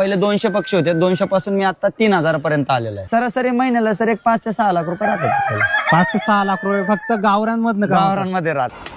पहिले 200 पक्षी होते, 200 पासून मी आता 3000 पर्यंत आलेलो आहे. सरासरी महिन्याला सर एक 5 ते 6 लाख रुपये राहतात. 5 ते 6 लाख रुपये फक्त गावरांमधनं का? गावरांमध्ये राहत.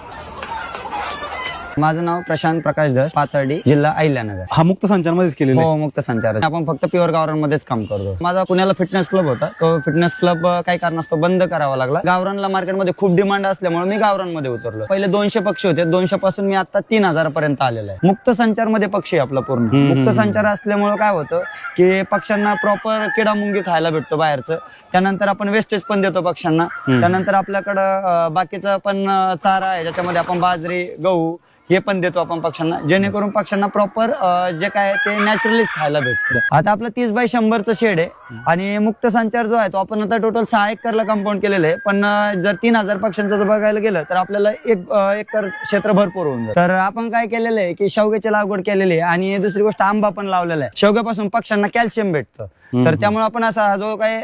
माझं नाव प्रशांत प्रकाश धस, पाथर्डी, जिल्हा अहिल्यानगर. हा मुक्त संचारमध्येच केलेलं आहे. हो, मुक्त संचार. आपण फक्त प्युअर गावरांमध्येच काम करतो. माझा पुण्याला फिटनेस क्लब होता, तो फिटनेस क्लब काही कारणास्तव बंद करावा लागला. गावरांना मार्केटमध्ये खूप डिमांड असल्यामुळे मी गावरांमध्ये उतरलो. पहिले 200 पक्षी होते, 200 पासून मी आता 3000 पर्यंत आलेलो आहे. मुक्त संचारमध्ये पक्षी आपला पूर्ण मुक्त संचार असल्यामुळे काय होतं की पक्ष्यांना प्रॉपर किडा मुंगी खायला भेटतो बाहेरचं. त्यानंतर आपण वेस्टेज पण देतो पक्ष्यांना. त्यानंतर आपल्याकडं बाकीचा पण चारा आहे, ज्याच्यामध्ये आपण बाजरी, गहू हे पण देतो आपण पक्ष्यांना, जेणेकरून पक्ष्यांना प्रॉपर जे काय ते नॅचरलीच खायला भेटतं. आता आपलं 30 बाय 100चं शेड आहे आणि मुक्त संचार जो आहे तो आपण आता टोटल 6 एकरला कंपाऊंड केलेलं आहे. पण जर 3000 पक्ष्यांचं जर बघायला गेलं तर आपल्याला 1 एकर क्षेत्र भरपूर होऊन जातं. तर आपण काय केलेलं आहे की शेवग्याची लागवड केलेली आहे आणि दुसरी गोष्ट आंबा पण लावलेला आहे. शेवग्यापासून पक्ष्यांना कॅल्शियम भेटतं. तर त्यामुळे आपण असा हा जो काही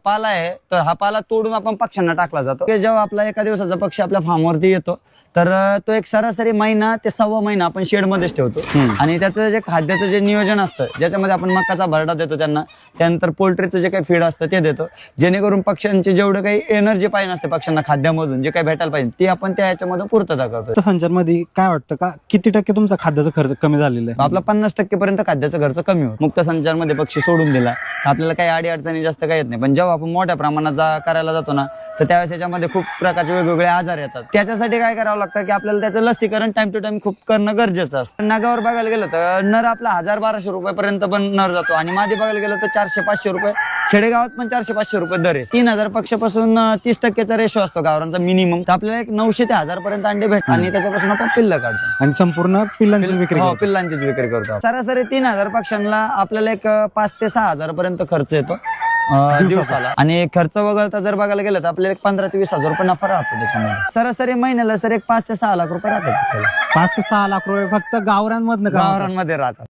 पाला आहे तर हा पाला तोडून आपण पक्ष्यांना टाकला जातो. जेव्हा आपला एका दिवसाचा पक्षी आपल्या फार्मवरती येतो तर तो एक सरासरी महिना ते 1.25 महिना आपण शेड मध्येच ठेवतो आणि त्याचं जे खाद्याचं जे नियोजन असतं, ज्याच्यामध्ये आपण मकाचा भरडा देतो त्यांना, त्यानंतर पोल्ट्रीचं जे काही फीड असतं ते देतो, जेणेकरून पक्ष्यांची जेवढं काही एनर्जी पाहिजे असते पक्ष्यांना खाद्यामधून जे काही भेटायला पाहिजे ते आपण त्या याच्यामध्ये पूर्तता करतो. मुक्त संचारमध्ये काय वाटतं का किती टक्के तुमचा खाद्याचा खर्च कमी झालेला आहे? आपला 50% पर्यंत खाद्याचा खर्च कमी होतो. मुक्त संचारमध्ये पक्षी सोडून दिला आपल्याला काही अडी अडचणी जास्त काही येत नाही. पण जेव्हा आपण मोठ्या प्रमाणात करायला जातो ना तर त्यावेळेस याच्यामध्ये खूप प्रकारचे वेगवेगळे आजार येतात. त्याच्यासाठी काय करावं लागतं की आपल्याला त्याचं लसीकरण टाइम टू टाइम खूप करणं गरजेचं असतं. नगावर बघायला गेलं तर नर आपला 1000-1200 रुपयापर्यंत पण नर जातो आणि मादी बघायला गेलं तर 400-500 रुपये, खेडेगावात पण 400-500 रुपये दर आहे. 3000 पक्षापासून 30% रेशो असतो गावरांचा मिनिमम. तर आपल्याला एक 900 ते 1000 पर्यंत अंडे भेटतात आणि त्याच्यापासून आपण पिल्ल काढतो आणि संपूर्ण पिल्लांची विक्री करतो. पिल्लांचीच विक्री करतो. सरासरी 3000 पक्ष्यांना आपल्याला एक 5 ते 6000 पर्यंत खर्च येतो दिवसाला. आणि खर्च वगळता जर बघायला गेलं तर आपल्याला 15 ते 20 हजार रुपये नफा राहतो त्याच्यामध्ये. सरासरी महिन्याला सर एक 5 ते 6 लाख रुपये राहतात. 5 ते 6 लाख रुपये फक्त गावरांमधनं का? गावरांमध्ये राहतात.